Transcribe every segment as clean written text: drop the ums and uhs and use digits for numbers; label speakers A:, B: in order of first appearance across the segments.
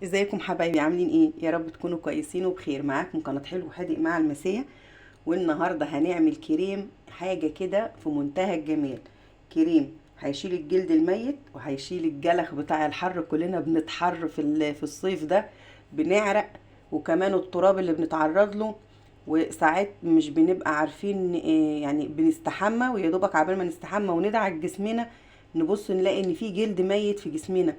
A: ازيكم حبايبي؟ عاملين ايه؟ يا رب تكونوا كويسين وبخير. معاكم قناة حلو وحادق مع المسية. والنهاردة هنعمل كريم، حاجة كده في منتهى الجمال. كريم هيشيل الجلد الميت وهيشيل الجلخ بتاع الحر. كلنا بنتحر في الصيف ده، بنعرق، وكمان التراب اللي بنتعرض له. وساعات مش بنبقى عارفين إيه، يعني بنستحمى ويا دوبك عبال ما نستحمى وندعك جسمنا نبص نلاقي ان في جلد ميت في جسمنا.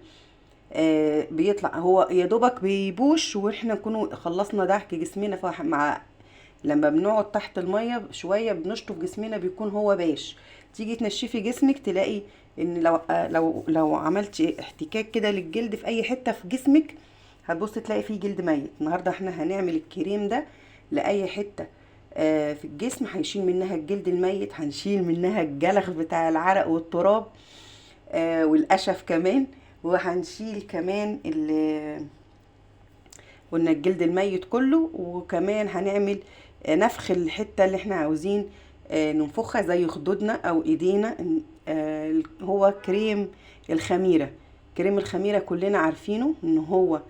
A: بيطلع هو يا دوبك بيبوش واحنا نكونوا خلصنا دعك جسمنا. مع لما بنقعد تحت المية شوية بنشطف جسمنا بيكون هو باش. تيجي تنشفي جسمك تلاقي ان لو عملتي احتكاك كده للجلد في اي حتة في جسمك هتبص تلاقي فيه جلد ميت. النهاردة احنا هنعمل الكريم ده لأي حتة في الجسم، هيشيل منها الجلد الميت، هنشيل منها الجلخ بتاع العرق والتراب والقشف كمان. وهنشيل كمان قلنا الجلد الميت كله. وكمان هنعمل نفخ الحتة اللي احنا عاوزين ننفخها زي خدودنا او ايدينا. هو كريم الخميرة. كريم الخميرة كلنا عارفينه ان هو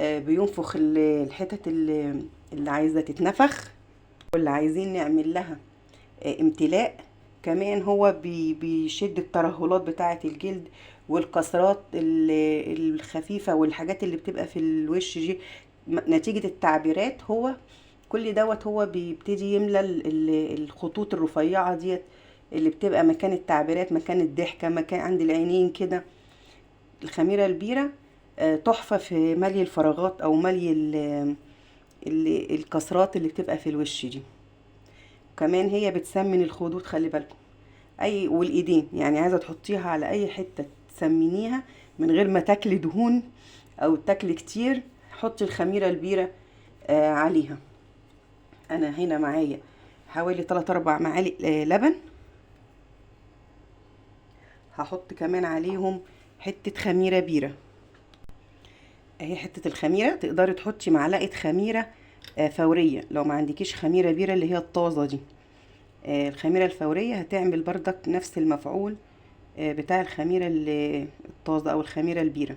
A: بينفخ الحتت اللي عايزة تتنفخ واللي عايزين نعمل لها امتلاء. كمان هو بيشد الترهلات بتاعة الجلد والكسرات الخفيفة والحاجات اللي بتبقى في الوش دي نتيجة التعبيرات. هو كل دوت هو بيبتدي يملى الخطوط الرفيعة ديت اللي بتبقى مكان التعبيرات، مكان الضحكة، مكان عند العينين كده. الخميرة البيرة تحفة في ملي الفراغات او ملي الكسرات اللي بتبقى في الوش دي. كمان هي بتسمن الخدود، خلي بالكم. اي والايدين، يعني عايزه تحطيها على اي حته تسمنيها من غير ما تاكلي دهون او تاكلي كتير. حطي الخميره البيره عليها. انا هنا معايا حوالي 3 4 معالق لبن. هحط كمان عليهم حته خميره بيره. اهي حته الخميره. تقدري تحطي معلقه خميره فوريه لو ما عندكيش خميره بيره اللي هي الطازه دي. الخميره الفوريه هتعمل بردك نفس المفعول بتاع الخميره الطازه او الخميره البيره.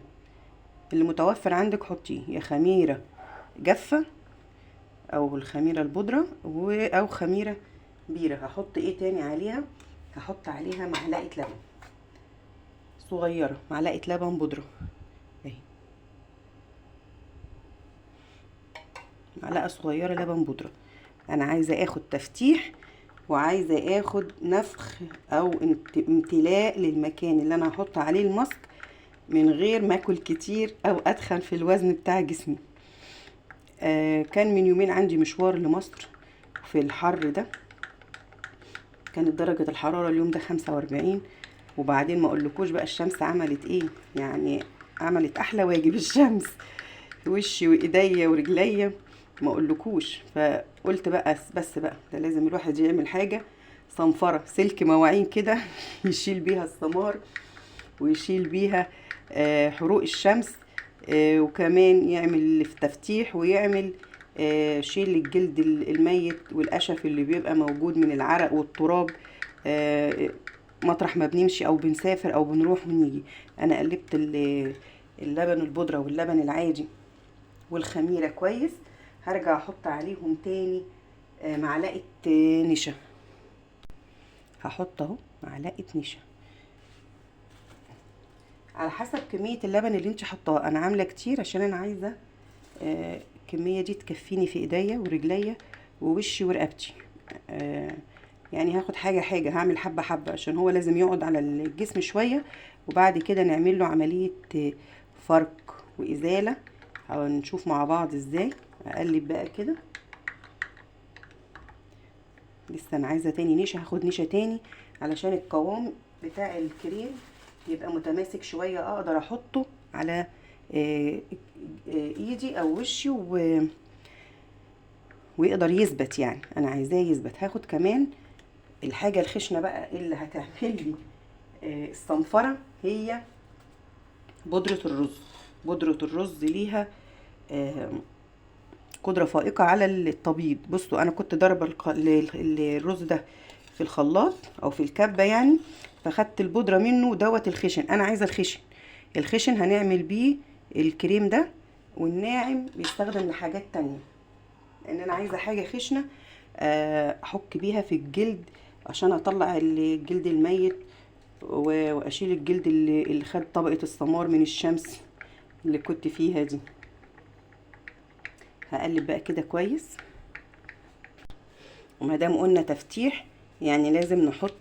A: اللي متوفر عندك حطيه، يا خميره جافه او الخميره البودره او خميره بيره. هحط ايه تاني عليها؟ هحط عليها معلقه لبن صغيره، معلقه لبن بودره اهي، معلقه صغيره لبن بودره. انا عايزه اخد تفتيح وعايزه اخد نفخ او امتلاء للمكان اللي انا هحط عليه الماسك من غير ما اكل كتير او اتخن في الوزن بتاع جسمي. كان من يومين عندي مشوار لمصر في الحر ده. كانت درجة الحرارة اليوم ده 45. وبعدين ما اقولكوش بقى الشمس عملت ايه، يعني عملت احلى واجب الشمس في وشي وايديا ورجليا ما اقولكوش. فقلت بقى بس بقى ده لازم الواحد يعمل حاجة صنفرة سلك مواعين كده يشيل بيها السمار ويشيل بيها حروق الشمس. وكمان يعمل في تفتيح ويعمل شيل الجلد الميت والقشف اللي بيبقى موجود من العرق والتراب مطرح ما بنمشي او بنسافر او بنروح ونيجي. انا قلبت اللبن البودرة واللبن العادي والخميرة كويس. هرجع احط عليهم تاني معلقة نشا. هحط اهو معلقة نشا على حسب كمية اللبن اللي انت حطاه. انا عاملة كتير عشان انا عايزة الكمية دي تكفيني في ايديا ورجليا ووشي ورقبتي. يعني هاخد حاجة حاجة، هعمل حبة حبة عشان هو لازم يقعد على الجسم شوية. وبعد كده نعمل له عملية فرك وازالة. هنشوف مع بعض ازاي. اقلب بقى كده. لسه انا عايزة تاني نشا، هاخد نشا تاني علشان القوام بتاع الكريم يبقى متماسك شوية، اقدر احطه على ايدي او وشي ويقدر يثبت. يعني انا عايزاه يثبت. هاخد كمان الحاجة الخشنة بقى اللي هتعمل لي الصنفرة، هي بودرة الرز. بودرة الرز ليها قدرة فائقة على التبييض. بصوا انا كنت ضربة الرز ده في الخلاط او في الكبة يعني، فخدت البودرة منه دوت الخشن. انا عايزة الخشن. الخشن هنعمل بيه الكريم ده والناعم بيستخدم لحاجات تانية، لان انا عايزه حاجه خشنه احك بيها في الجلد عشان اطلع الجلد الميت واشيل الجلد اللي خد طبقه السمار من الشمس اللي كنت فيها دي. هقلب بقى كده كويس. وما دام قلنا تفتيح يعني لازم نحط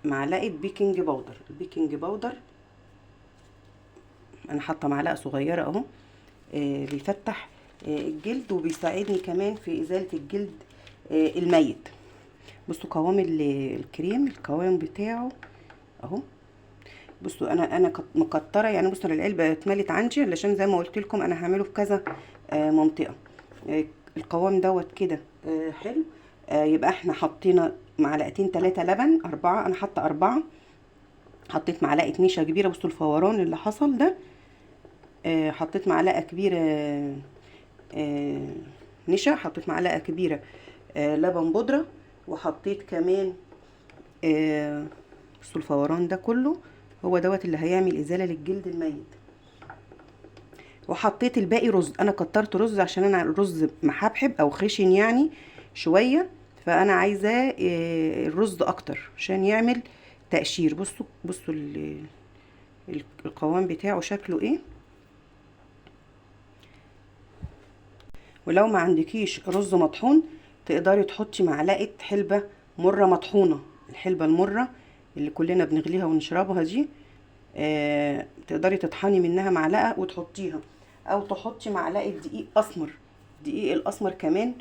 A: معلقه بيكنج باودر. البيكنج باودر انا حاطه معلقه صغيره اهو، بيفتح الجلد وبيساعدني كمان في ازاله الجلد الميت. بصوا قوام الكريم، القوام بتاعه اهو. بصوا انا مكتره يعني. بصوا العلبه اتملت عندي علشان زي ما قلت لكم انا هعمله في كذا منطقه. القوام دوت كده حلو. يبقى احنا حطينا معلقتين 3 لبن، 4، انا حاطه 4. حطيت معلقه نشا كبيره. بصوا الفوران اللي حصل ده. حطيت معلقه كبيره نشا، حطيت معلقه كبيره لبن بودره، وحطيت كمان بصوا الفوران ده كله هو دوت اللي هيعمل ازاله للجلد الميت. وحطيت الباقي رز. انا كترت رز عشان انا الرز محبحب او خشن يعني شويه، فانا عايزاه الرز اكتر عشان يعمل تقشير. بصوا القوام بتاعه شكله ايه. ولو ما عندكيش رز مطحون تقدري تحطي معلقه حلبه مره مطحونه. الحلبه المره اللي كلنا بنغليها ونشربها دي، تقدري تطحني منها معلقه وتحطيها، او تحطي معلقه دقيق اسمر. الدقيق الاسمر كمان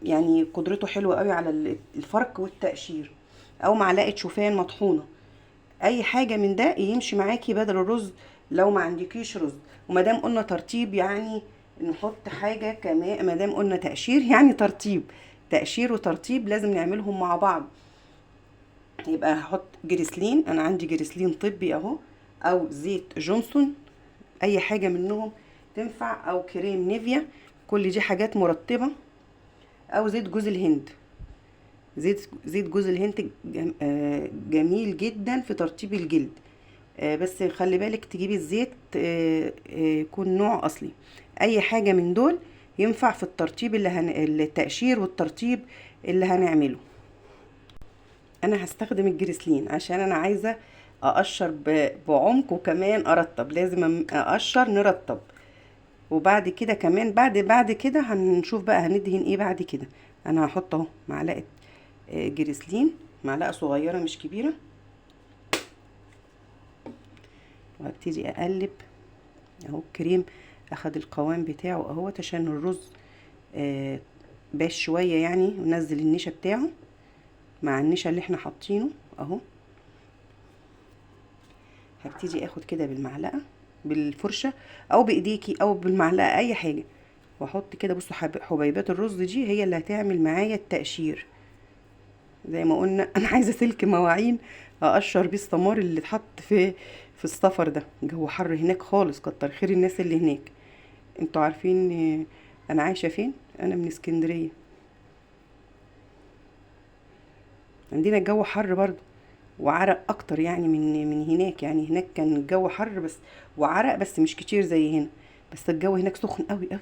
A: يعني قدرته حلوه قوي على الفرك والتقشير، او معلقه شوفان مطحونه. اي حاجه من ده يمشي معاكي بدل الرز لو ما عندكيش رز. وما دام قلنا ترطيب يعني نحط حاجه كمان. ما دام قلنا تقشير يعني ترطيب. تقشير وترطيب لازم نعملهم مع بعض. يبقى هحط جريسلين. انا عندي جريسلين طبي اهو، او زيت جونسون، اي حاجه منهم تنفع، او كريم نيفيا، كل دي حاجات مرطبه، او زيت جوز الهند. زيت جوز الهند جميل جدا في ترطيب الجلد. بس خلي بالك تجيبي الزيت يكون نوع اصلي. اي حاجه من دول ينفع في الترطيب التقشير والترطيب اللي هنعمله. انا هستخدم الجريسلين عشان انا عايزه اقشر بعمق، وكمان ارطب. لازم اقشر نرطب. وبعد كده كمان بعد كده هنشوف بقى هندهن ايه بعد كده. انا هحط اهو معلقه جريسلين، معلقه صغيره مش كبيره، وهبتدي اقلب اهو. الكريم اخد القوام بتاعه اهوت عشان الرز باش شويه يعني، ونزل النشا بتاعه مع النشا اللي احنا حاطينه اهو. هبتدي اخد كده بالمعلقه، بالفرشه او بايديكي او بالمعلقه اي حاجه، واحط كده. بصوا حبيبات الرز دي هي اللي هتعمل معايا التقشير. زي ما قلنا انا عايزه سلك مواعين اقشر بيه السمار اللي اتحط في السفر ده. الجو حر هناك خالص، كتر خير الناس اللي هناك. انتوا عارفين انا عايشه فين؟ انا من اسكندريه. عندنا الجو حر برضو وعرق اكتر يعني من هناك. يعني هناك كان الجو حر بس وعرق، بس مش كتير زي هنا. بس الجو هناك سخن قوي قوي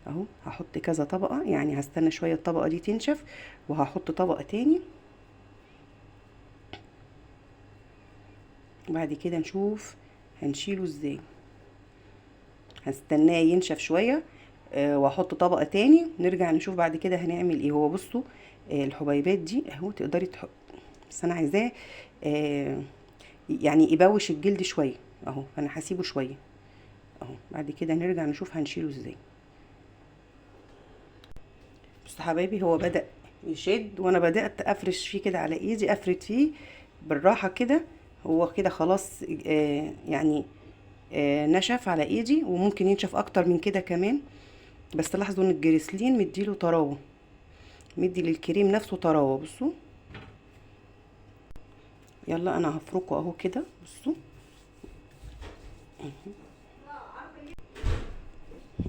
A: اهو. هحط كذا طبقه يعني، هستنى شويه الطبقه دي تنشف وهحط طبقه تاني، وبعد كده نشوف هنشيله ازاي. هستناه ينشف شويه واحط طبقه تاني، نرجع نشوف بعد كده هنعمل ايه. هو بصوا الحبيبات دي اهو تقدري تحط، بس انا عايزاه يعني يبوش الجلد شويه اهو، فانا هسيبه شويه اهو. بعد كده نرجع نشوف هنشيله ازاي. بصوا حبايبي هو بدأ يشد، وانا بدأت افرش فيه كده على ايدي، افرد فيه بالراحه كده. هو كده خلاص يعني نشف على ايدي، وممكن ينشف اكتر من كده كمان. بس لاحظوا ان الجريسلين مديله طراوه، مدي للكريم نفسه طراوه. بصوا يلا انا هفركه اهو كده. بصوا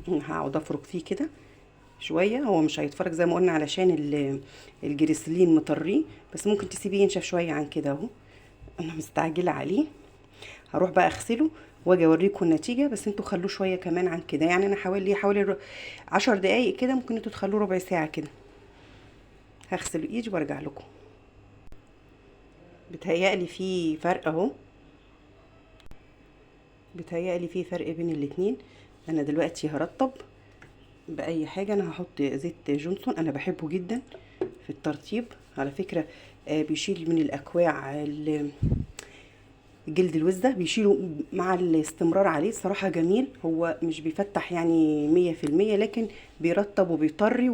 A: هقعد افرك فيه كده شويه. هو مش هيتفرج زي ما قلنا علشان الجريسلين مطريه، بس ممكن تسيبيه ينشف شويه عن كده اهو. انا مستعجله عليه. هروح بقى اغسله واجي اوريكم النتيجه. بس انتوا خلوه شويه كمان عن كده، يعني انا حوالي 10 دقايق كده، ممكن انتوا تخلوه ربع ساعه كده. هغسل ايدي وارجع لكم. بتهيألي في فرق اهو، بتهيألي في فرق بين الاتنين. انا دلوقتي هرطب باي حاجه. انا هحط زيت جونسون، انا بحبه جدا في الترطيب على فكره. بيشيل من الاكواع جلد الوزة، بيشيله مع الاستمرار عليه. صراحة جميل، هو مش بيفتح يعني 100%، لكن بيرطب وبيطري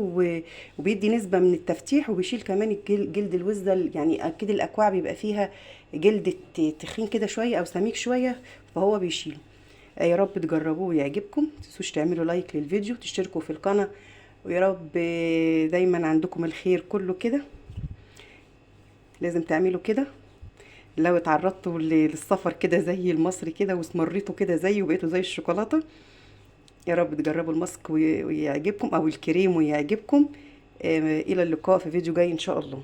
A: وبيدي نسبة من التفتيح، وبيشيل كمان جلد الوزة. يعني أكيد الأكواع بيبقى فيها جلد تخين كده شوية أو سميك شوية، فهو بيشيله. يا رب تجربوه ويعجبكم. متنسوش تعملوا لايك للفيديو، تشتركوا في القناة، ويا رب دايما عندكم الخير كله كده. لازم تعملوا كده. لو اتعرضتوا للسفر كده زي المصري كده، واسمريتوا كده زي وبقيتوا زي الشوكولاته. يا رب تجربوا الماسك ويعجبكم، او الكريم ويعجبكم. الى اللقاء في فيديو جاي ان شاء الله.